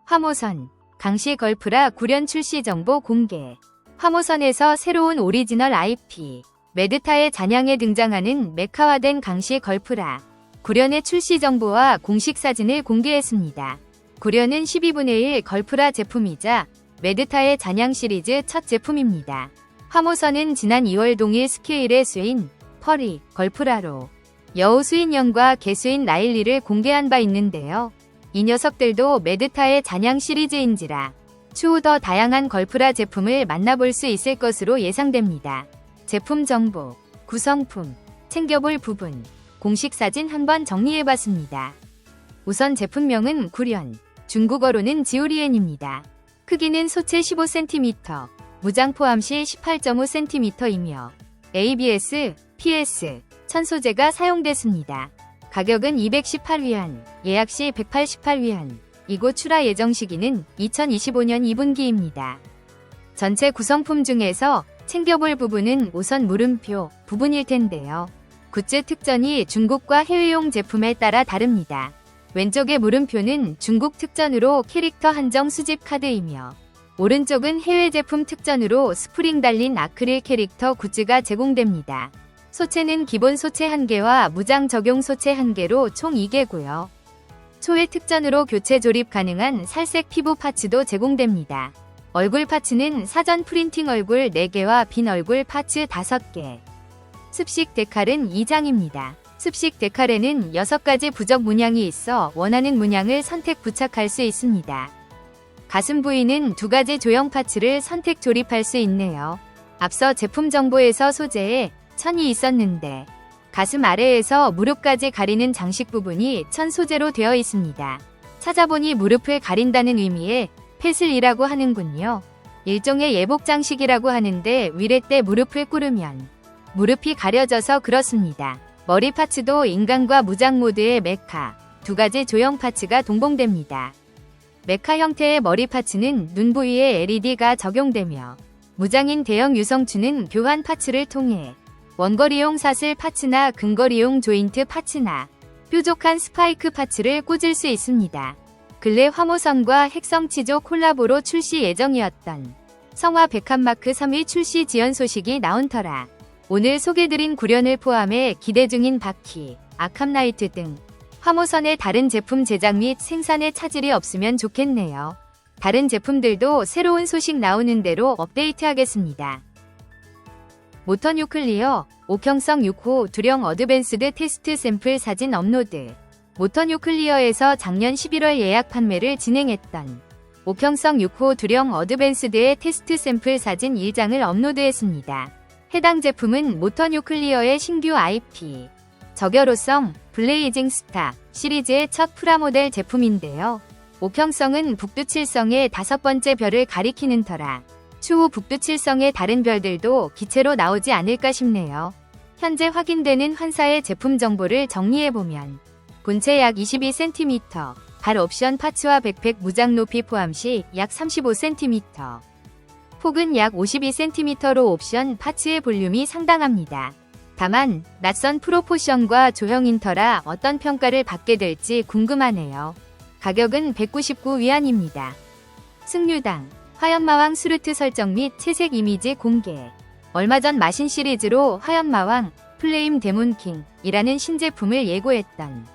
화모선, 강시 걸프라 구련 출시 정보 공개. 화모선에서 새로운 오리지널 IP, 메드타의 잔향에 등장하는 메카화된 강시 걸프라 구련의 출시 정보와 공식 사진을 공개했습니다. 구련은 12분의 1 걸프라 제품이자 메드타의 잔향 시리즈 첫 제품입니다. 화모선은 지난 2월 동일 스케일의 수인, 펄이, 걸프라로 여우 수인영과 개수인 라일리를 공개한 바 있는데요. 이 녀석들도 메드타의 잔향 시리즈인지라 추후 더 다양한 걸프라 제품을 만나볼 수 있을 것으로 예상됩니다. 제품 정보, 구성품, 챙겨볼 부분, 공식 사진 한번 정리해봤습니다. 우선 제품명은 구련, 중국어로는 지오리엔입니다. 크기는 소체 15cm, 무장 포함 시 18.5cm이며 ABS, PS, 천소재가 사용됐습니다. 가격은 218위안, 예약 시 188위안, 이곳 출하 예정 시기는 2025년 2분기입니다. 전체 구성품 중에서 챙겨볼 부분은 우선 물음표 부분일 텐데요. 굿즈 특전이 중국과 해외용 제품에 따라 다릅니다. 왼쪽의 물음표는 중국 특전으로 캐릭터 한정 수집 카드이며 오른쪽은 해외 제품 특전으로 스프링 달린 아크릴 캐릭터 굿즈가 제공됩니다. 소체는 기본 소체 1개와 무장 적용 소체 1개로 총 2개고요. 초회 특전으로 교체 조립 가능한 살색 피부 파츠도 제공됩니다. 얼굴 파츠는 사전 프린팅 얼굴 4개와 빈 얼굴 파츠 5개. 습식 데칼은 2장입니다. 습식 데칼에는 6가지 부적 문양이 있어 원하는 문양을 선택 부착할 수 있습니다. 가슴 부위는 2가지 조형 파츠를 선택 조립할 수 있네요. 앞서 제품 정보에서 소재에 천이 있었는데 가슴 아래에서 무릎까지 가리는 장식 부분이 천 소재로 되어 있습니다. 찾아보니 무릎을 가린다는 의미의 패슬이라고 하는군요. 일종의 예복 장식이라고 하는데 위례 때 무릎을 꿇으면 무릎이 가려져서 그렇습니다. 머리 파츠도 인간과 무장 모드의 메카, 2가지 조형 파츠가 동봉됩니다. 메카 형태의 머리 파츠는 눈 부위에 LED가 적용되며 무장인 대형 유성추는 교환 파츠를 통해 원거리용 사슬 파츠나 근거리용 조인트 파츠나 뾰족한 스파이크 파츠를 꽂을 수 있습니다. 근래 화모선과 핵성치조 콜라보로 출시 예정이었던 성화 백합마크 3의 출시 지연 소식이 나온 터라 오늘 소개드린 구련을 포함해 기대 중인 바퀴, 아캄나이트 등 화모선의 다른 제품 제작 및 생산에 차질이 없으면 좋겠네요. 다른 제품들도 새로운 소식 나오는 대로 업데이트하겠습니다. 모터 뉴클리어, 옥형성 6호 두령 어드밴스드 테스트 샘플 사진 업로드. 모터 뉴클리어에서 작년 11월 예약 판매를 진행했던 옥형성 6호 두령 어드밴스드의 테스트 샘플 사진 1장을 업로드했습니다. 해당 제품은 모터 뉴클리어의 신규 IP, 저결호성 블레이징 스타 시리즈의 첫 프라모델 제품인데요. 옥형성은 북두칠성의 5번째 별을 가리키는 터라 추후 북두칠성의 다른 별들도 기체로 나오지 않을까 싶네요. 현재 확인되는 환사의 제품 정보를 정리해보면 본체 약 22cm, 발 옵션 파츠와 백팩 무장 높이 포함 시 약 35cm, 폭은 약 52cm로 옵션 파츠의 볼륨이 상당합니다. 다만 낯선 프로포션과 조형인 터라 어떤 평가를 받게 될지 궁금하네요. 가격은 199위안입니다. 승류당, 화염마왕 수루트 설정 및 채색 이미지 공개. 얼마 전 마신 시리즈로 화염마왕, 플레임 데몬킹이라는 신제품을 예고했던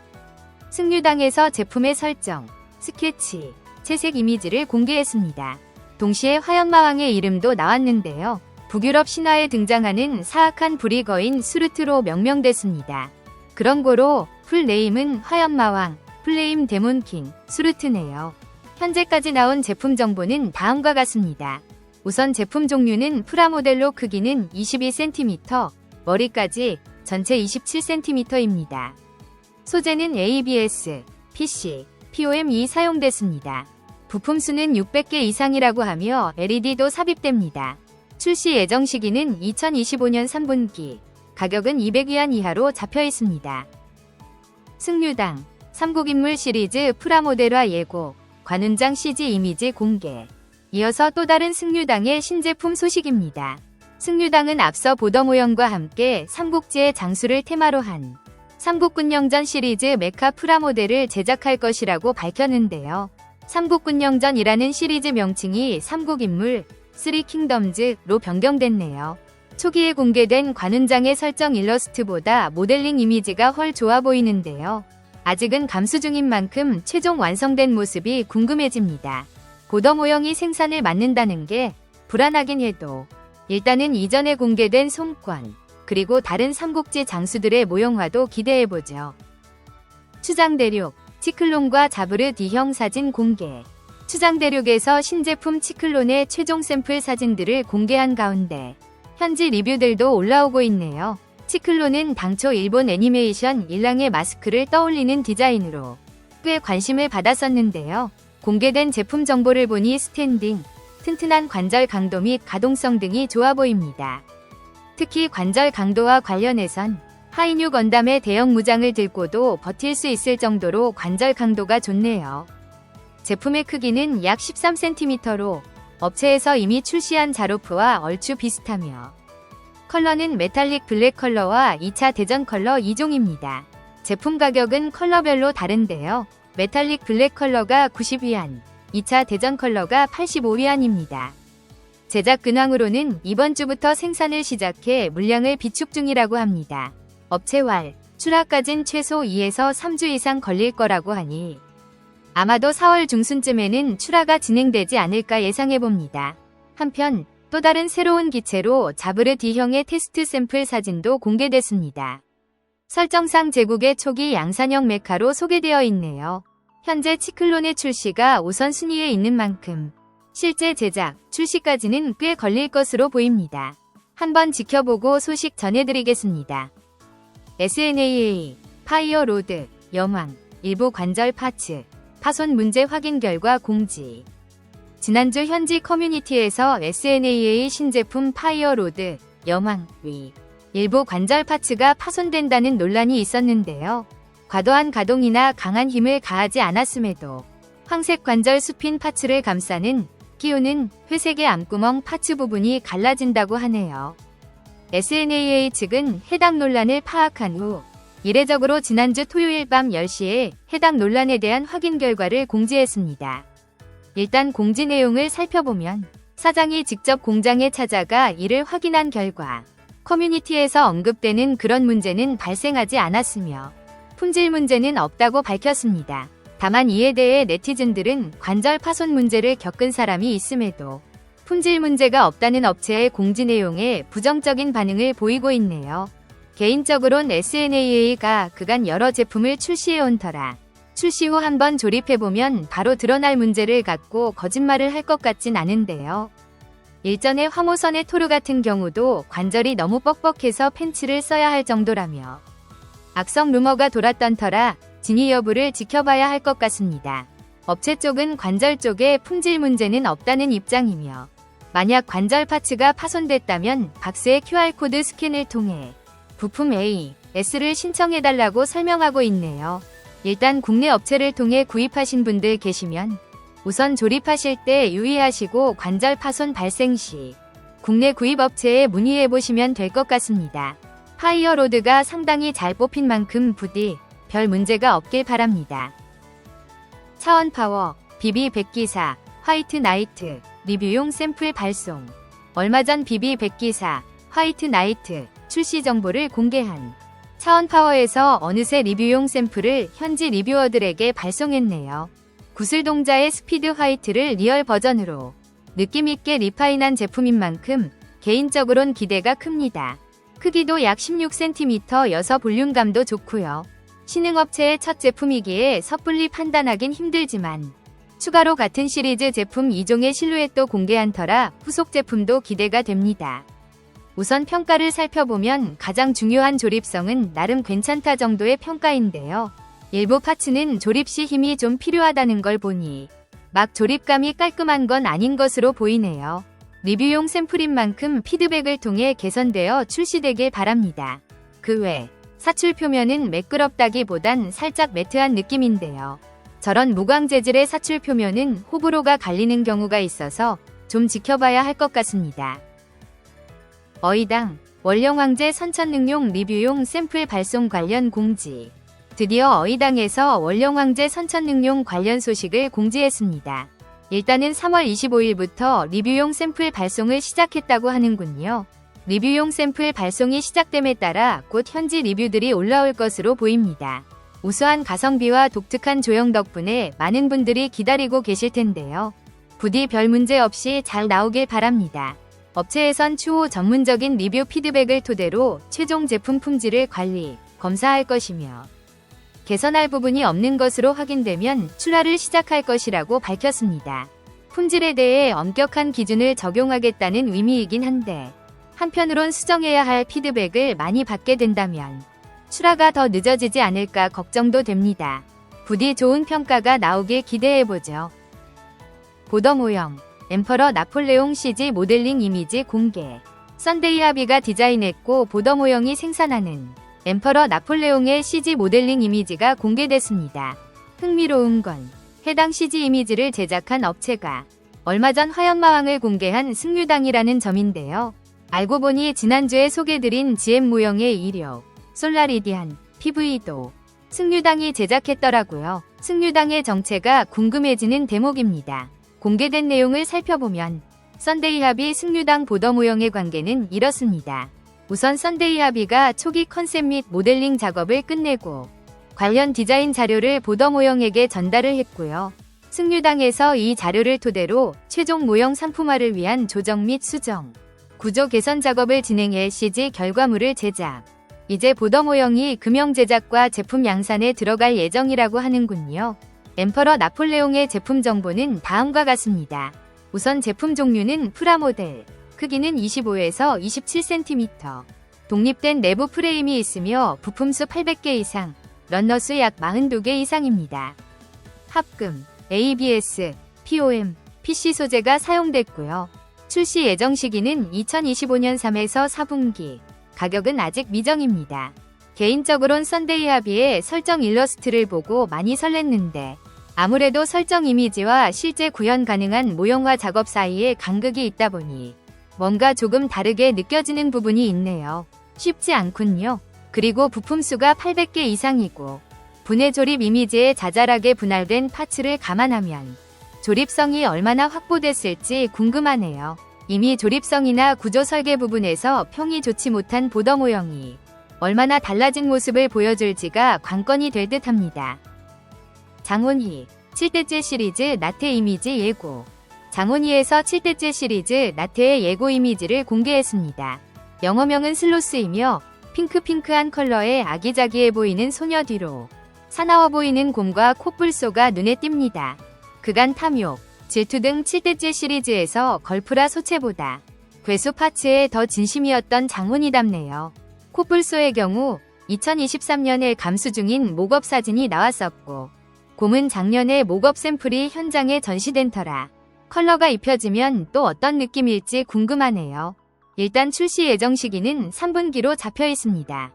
승류당에서 제품의 설정, 스케치, 채색 이미지를 공개했습니다. 동시에 화염마왕의 이름도 나왔는데요. 북유럽 신화에 등장하는 사악한 불이 거인 수루트로 명명됐습니다. 그런 거로 풀네임은 화염마왕, 플레임 데몬킹, 수루트네요. 현재까지 나온 제품 정보는 다음과 같습니다. 우선 제품 종류는 프라모델로 크기는 22cm, 머리까지 전체 27cm입니다. 소재는 ABS, PC, POM이 사용됐습니다. 부품 수는 600개 이상이라고 하며 LED도 삽입됩니다. 출시 예정 시기는 2025년 3분기, 가격은 200위안 이하로 잡혀 있습니다. 승류당, 삼국인물 시리즈 프라모델화 예고. 관훈장 CG 이미지 공개. 이어서 또 다른 승류당의 신제품 소식입니다. 승류당은 앞서 보더 모형과 함께 삼국지의 장수를 테마로 한 삼국군영전 시리즈 메카 프라모델을 제작할 것이라고 밝혔는데요. 삼국군영전이라는 시리즈 명칭이 삼국인물 3킹덤즈로 변경됐네요. 초기에 공개된 관훈장의 설정 일러스트보다 모델링 이미지가 훨 좋아 보이는데요. 아직은 감수 중인 만큼 최종 완성된 모습이 궁금해집니다. 보더 모형이 생산을 맡는다는 게 불안하긴 해도 일단은 이전에 공개된 손권 그리고 다른 삼국지 장수들의 모형화도 기대해보죠. 추장 대륙 치클론과 자브르 D형 사진 공개. 추장 대륙에서 신제품 치클론의 최종 샘플 사진들을 공개한 가운데 현지 리뷰들도 올라오고 있네요. 치클론은 당초 일본 애니메이션 일랑의 마스크를 떠올리는 디자인으로 꽤 관심을 받았었는데요. 공개된 제품 정보를 보니 스탠딩, 튼튼한 관절 강도 및 가동성 등이 좋아 보입니다. 특히 관절 강도와 관련해선 하이뉴 건담의 대형 무장을 들고도 버틸 수 있을 정도로 관절 강도가 좋네요. 제품의 크기는 약 13cm로 업체에서 이미 출시한 자로프와 얼추 비슷하며 컬러는 메탈릭 블랙 컬러와 2차 대전 컬러 2종입니다. 제품 가격은 컬러별로 다른데요. 메탈릭 블랙 컬러가 90위안, 2차 대전 컬러가 85위안입니다. 제작 근황으로는 이번 주부터 생산을 시작해 물량을 비축 중이라고 합니다. 업체왈, 출하까진 최소 2에서 3주 이상 걸릴 거라고 하니 아마도 4월 중순쯤에는 출하가 진행되지 않을까 예상해봅니다. 한편 또 다른 새로운 기체로 자브르 D형의 테스트 샘플 사진도 공개됐습니다. 설정상 제국의 초기 양산형 메카로 소개되어 있네요. 현재 치클론의 출시가 우선순위에 있는 만큼 실제 제작, 출시까지는 꽤 걸릴 것으로 보입니다. 한번 지켜보고 소식 전해드리겠습니다. SNAA, 파이어 로드, 여망, 일부 관절 파츠, 파손 문제 확인 결과 공지. 지난주 현지 커뮤니티에서 SNAA 신제품 파이어 로드, 여망, 위, 일부 관절 파츠가 파손된다는 논란이 있었는데요. 과도한 가동이나 강한 힘을 가하지 않았음에도 황색 관절 수핀 파츠를 감싸는 끼우는 회색의 암구멍 파츠 부분이 갈라진다고 하네요. SNAA 측은 해당 논란을 파악한 후 이례적으로 지난주 토요일 밤 10시에 해당 논란에 대한 확인 결과를 공지했습니다. 일단 공지 내용을 살펴보면 사장이 직접 공장에 찾아가 이를 확인한 결과 커뮤니티에서 언급되는 그런 문제는 발생하지 않았으며 품질 문제는 없다고 밝혔습니다. 다만 이에 대해 네티즌들은 관절 파손 문제를 겪은 사람이 있음에도 품질 문제가 없다는 업체의 공지 내용에 부정적인 반응을 보이고 있네요. 개인적으론 SNAA가 그간 여러 제품을 출시해온 터라 출시 후 한번 조립해보면 바로 드러날 문제를 갖고 거짓말을 할 것 같진 않은데요. 일전에 화모선의 토르 같은 경우도 관절이 너무 뻑뻑해서 팬츠를 써야 할 정도라며 악성 루머가 돌았던 터라 진위 여부를 지켜봐야 할 것 같습니다. 업체 쪽은 관절 쪽에 품질 문제는 없다는 입장이며 만약 관절 파츠가 파손됐다면 박스의 QR코드 스캔을 통해 부품 A, S를 신청해달라고 설명하고 있네요. 일단 국내 업체를 통해 구입하신 분들 계시면 우선 조립하실 때 유의하시고 관절 파손 발생 시 국내 구입 업체에 문의해보시면 될 것 같습니다. 파이어 로드가 상당히 잘 뽑힌 만큼 부디 별 문제가 없길 바랍니다. 차원 파워, BB100기사, 화이트 나이트, 리뷰용 샘플 발송. 얼마 전 BB100기사, 화이트 나이트 출시 정보를 공개한 차원 파워에서 어느새 리뷰용 샘플을 현지 리뷰어들에게 발송했네요. 구슬동자의 스피드 화이트를 리얼 버전으로 느낌있게 리파인한 제품인 만큼 개인적으론 기대가 큽니다. 크기도 약 16cm여서 볼륨감도 좋고요. 신흥업체의 첫 제품이기에 섣불리 판단하긴 힘들지만 추가로 같은 시리즈 제품 2종의 실루엣도 공개한 터라 후속 제품도 기대가 됩니다. 우선 평가를 살펴보면 가장 중요한 조립성은 나름 괜찮다 정도의 평가인데요. 일부 파츠는 조립 시 힘이 좀 필요하다는 걸 보니 막 조립감이 깔끔한 건 아닌 것으로 보이네요. 리뷰용 샘플인 만큼 피드백을 통해 개선되어 출시되길 바랍니다. 그 외 사출 표면은 매끄럽다기보단 살짝 매트한 느낌인데요. 저런 무광 재질의 사출 표면은 호불호가 갈리는 경우가 있어서 좀 지켜봐야 할 것 같습니다. 어이당 원령황제 선천능용 리뷰용 샘플 발송 관련 공지. 드디어 어이당에서 원령황제 선천능용 관련 소식을 공지했습니다. 일단은 3월 25일부터 리뷰용 샘플 발송을 시작했다고 하는군요. 리뷰용 샘플 발송이 시작됨에 따라 곧 현지 리뷰들이 올라올 것으로 보입니다. 우수한 가성비와 독특한 조형 덕분에 많은 분들이 기다리고 계실 텐데요. 부디 별 문제 없이 잘 나오길 바랍니다. 업체에선 추후 전문적인 리뷰 피드백을 토대로 최종 제품 품질을 관리, 검사할 것이며 개선할 부분이 없는 것으로 확인되면 출하를 시작할 것이라고 밝혔습니다. 품질에 대해 엄격한 기준을 적용하겠다는 의미이긴 한데 한편으론 수정해야 할 피드백을 많이 받게 된다면 출하가 더 늦어지지 않을까 걱정도 됩니다. 부디 좋은 평가가 나오길 기대해보죠. 보더 모형 엠퍼러 나폴레옹 CG 모델링 이미지 공개. 썬데이 하비가 디자인했고 보더 모형이 생산하는 엠퍼러 나폴레옹의 CG 모델링 이미지가 공개됐습니다. 흥미로운 건 해당 CG 이미지를 제작한 업체가 얼마 전 화연마왕을 공개한 승류당이라는 점인데요. 알고 보니 지난주에 소개드린 GM 모형의 이력, 솔라리디안, PV도 승류당이 제작했더라고요. 승류당의 정체가 궁금해지는 대목입니다. 공개된 내용을 살펴보면 썬데이 하비 승류당 보더 모형의 관계는 이렇습니다. 우선 썬데이 하비가 초기 컨셉 및 모델링 작업을 끝내고 관련 디자인 자료를 보더 모형에게 전달을 했고요. 승류당에서 이 자료를 토대로 최종 모형 상품화를 위한 조정 및 수정, 구조 개선 작업을 진행해 CG 결과물을 제작. 이제 보더 모형이 금형 제작과 제품 양산에 들어갈 예정이라고 하는군요. 엠퍼러 나폴레옹의 제품 정보는 다음과 같습니다. 우선 제품 종류는 프라모델, 크기는 25에서 27cm, 독립된 내부 프레임이 있으며 부품수 800개 이상, 런너수 약 42개 이상입니다. 합금, ABS, POM, PC 소재가 사용됐고요. 출시 예정 시기는 2025년 3에서 4분기, 가격은 아직 미정입니다. 개인적으론 썬데이 하비의 설정 일러스트를 보고 많이 설렜는데 아무래도 설정 이미지와 실제 구현 가능한 모형화 작업 사이에 간극이 있다 보니 뭔가 조금 다르게 느껴지는 부분이 있네요. 쉽지 않군요. 그리고 부품수가 800개 이상이고 분해 조립 이미지에 자잘하게 분할된 파츠를 감안하면 조립성이 얼마나 확보됐을지 궁금하네요. 이미 조립성이나 구조 설계 부분에서 평이 좋지 못한 보더 모형이 얼마나 달라진 모습을 보여줄지가 관건이 될 듯합니다. 장원희 7대째 시리즈 나테 이미지 예고. 장원희에서 7대째 시리즈 나테의 예고 이미지를 공개했습니다. 영어명은 슬로스이며 핑크핑크한 컬러의 아기자기해 보이는 소녀 뒤로 사나워 보이는 곰과 코뿔소가 눈에 띕니다. 그간 탐욕, 질투 등 7대째 시리즈에서 걸프라 소체보다 괴수 파츠에 더 진심이었던 장원희답네요. 코뿔소의 경우 2023년에 감수 중인 목업 사진이 나왔었고 곰은 작년에 목업 샘플이 현장에 전시된 터라 컬러가 입혀지면 또 어떤 느낌일지 궁금하네요. 일단 출시 예정 시기는 3분기로 잡혀 있습니다.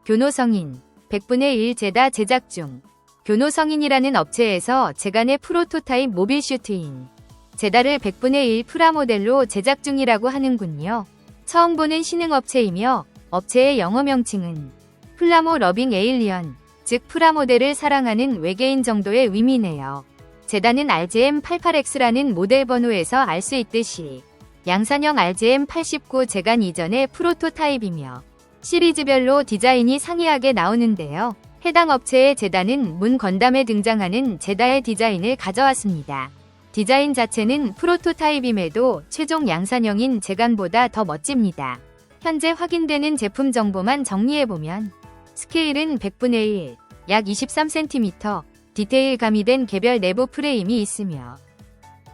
교노성인 100분의 1 제다 제작 중. 교노성인이라는 업체에서 제간의 프로토타입 모빌 슈트인 제다를 100분의 1 프라모델로 제작 중이라고 하는군요. 처음 보는 신흥업체이며 업체의 영어 명칭은 플라모 러빙 에일리언, 즉 프라모델을 사랑하는 외계인 정도의 의미네요. 제다는 RGM88X라는 모델 번호에서 알 수 있듯이 양산형 RGM89 제간 이전의 프로토타입이며 시리즈별로 디자인이 상이하게 나오는데요. 해당 업체의 제다는 문 건담에 등장하는 제다의 디자인을 가져왔습니다. 디자인 자체는 프로토타입임에도 최종 양산형인 제간보다 더 멋집니다. 현재 확인되는 제품 정보만 정리해보면 스케일은 100분의 1, 약 23cm, 디테일 가미된 개별 내부 프레임이 있으며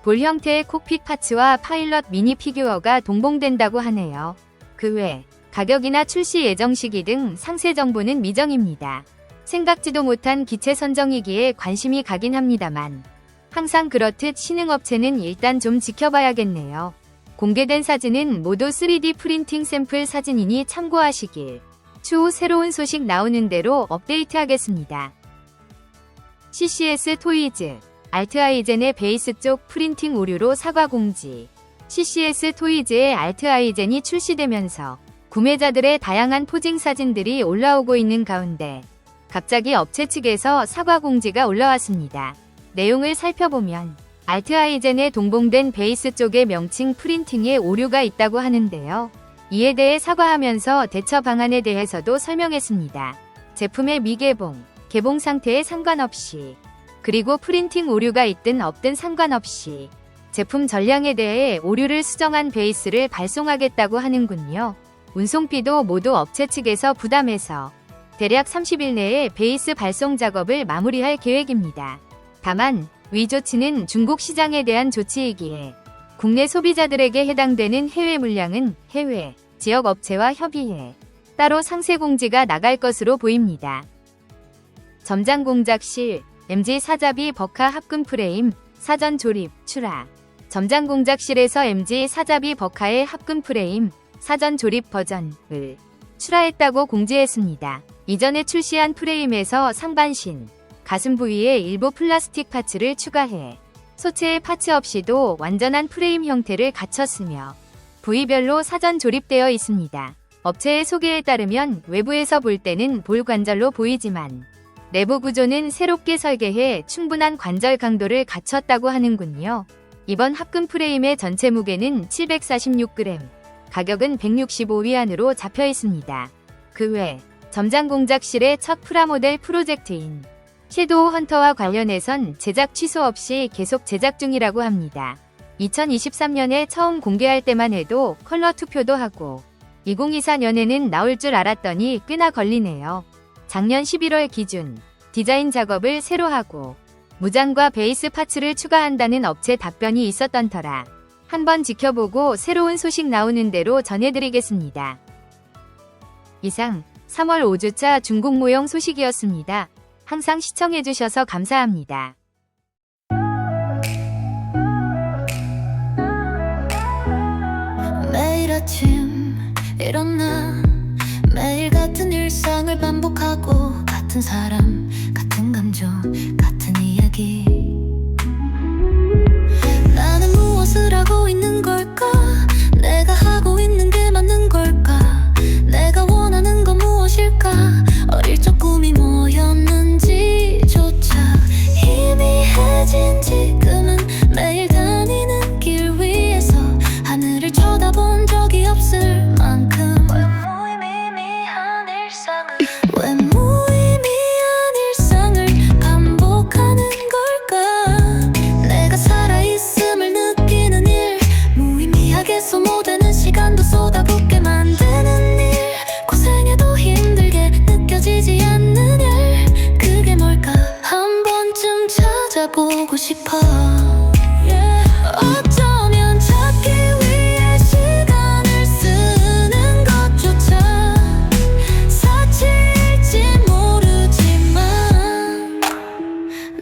볼 형태의 콕핏 파츠와 파일럿 미니 피규어가 동봉된다고 하네요. 그 외 가격이나 출시 예정 시기 등 상세 정보는 미정입니다. 생각지도 못한 기체 선정이기에 관심이 가긴 합니다만 항상 그렇듯 신흥업체는 일단 좀 지켜봐야겠네요. 공개된 사진은 모두 3D 프린팅 샘플 사진이니 참고하시길. 추후 새로운 소식 나오는 대로 업데이트하겠습니다. CCS 토이즈, 알트아이젠의 베이스 쪽 프린팅 오류로 사과 공지. CCS 토이즈의 알트아이젠이 출시되면서 구매자들의 다양한 포징 사진들이 올라오고 있는 가운데 갑자기 업체 측에서 사과 공지가 올라왔습니다. 내용을 살펴보면 알트아이젠에 동봉된 베이스 쪽의 명칭 프린팅에 오류가 있다고 하는데요. 이에 대해 사과하면서 대처 방안에 대해서도 설명했습니다. 제품의 미개봉, 개봉 상태에 상관없이, 그리고 프린팅 오류가 있든 없든 상관없이 제품 전량에 대해 오류를 수정한 베이스를 발송하겠다고 하는군요. 운송비도 모두 업체 측에서 부담해서 대략 30일 내에 베이스 발송 작업을 마무리할 계획입니다. 다만 위 조치는 중국 시장에 대한 조치이기에 국내 소비자들에게 해당되는 해외 물량은 해외 지역 업체와 협의해 따로 상세 공지가 나갈 것으로 보입니다. 점장 공작실, MG 사자비 버카 합금 프레임, 사전 조립, 출하. 점장 공작실에서 MG 사자비 버카의 합금 프레임, 사전 조립 버전을 출하했다고 공지했습니다. 이전에 출시한 프레임에서 상반신, 가슴 부위에 일부 플라스틱 파츠를 추가해 소체의 파츠 없이도 완전한 프레임 형태를 갖췄으며 부위별로 사전 조립되어 있습니다. 업체의 소개에 따르면 외부에서 볼 때는 볼 관절로 보이지만 내부 구조는 새롭게 설계해 충분한 관절 강도를 갖췄다고 하는군요. 이번 합금 프레임의 전체 무게는 746g, 가격은 165위안으로 잡혀 있습니다. 그 외 점장 공작실의 첫 프라모델 프로젝트인 섀도우 헌터와 관련해선 제작 취소 없이 계속 제작 중이라고 합니다. 2023년에 처음 공개할 때만 해도 컬러 투표도 하고 2024년에는 나올 줄 알았더니 꽤나 걸리네요. 작년 11월 기준 디자인 작업을 새로 하고 무장과 베이스 파츠를 추가한다는 업체 답변이 있었던 터라 한번 지켜보고 새로운 소식 나오는 대로 전해드리겠습니다. 이상 3월 5주차 중국 모형 소식이었습니다. 항상 시청해주셔서 감사합니다. 매일 아침 일어나 매일 같은 일상을 반복하고 같은 사람, 같은 감정, 같은 이야기. 나는 무엇을 하고 있는 걸까? 내가 하고 있는 게 맞는 걸까? 내가 원하는 건 무엇일까? 어릴 적 꿈이 뭐였는지조차 희미해진 지금은 매일 다니는 길 위에서 하늘을 쳐다본 적이 없을 만큼 왜 무의미한 일상을 반복하는 걸까? 내가 살아있음을 느끼는 일, 무의미하게 소모되는 시간도 쏟아붓게 만드는 일, 고생해도 힘들게 느껴지지 않는 일, 그게 뭘까? 한 번쯤 찾아보고 싶어. 어쩌면 찾기 위해 시간을 쓰는 것조차 사치일지 모르지만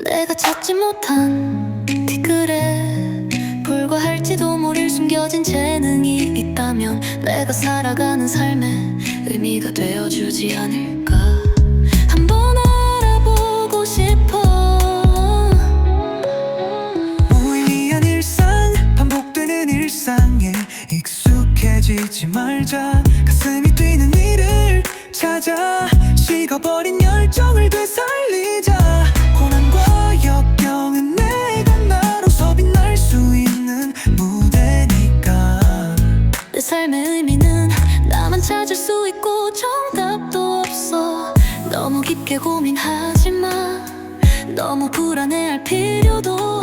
내가 찾지 못한 뒤끝에 불과할지도 모를 숨겨진 재능이 있다면 내가 살아가는 삶에 의미가 되어주지 않을까. 한번 알아보고 싶어. 무의미한 일상, 반복되는 일상에 익숙해지지 말자. 가슴이 뛰는 일을 찾아 식어버린 열정을 되살리자. 고난과 역경은 내가 나로서 빛날 수 있는 무대니까. 내 삶의 의미는 나만 찾을 수 있고 정답도 없어. 너무 깊게 고민하지 마. 너무 불안해할 필요도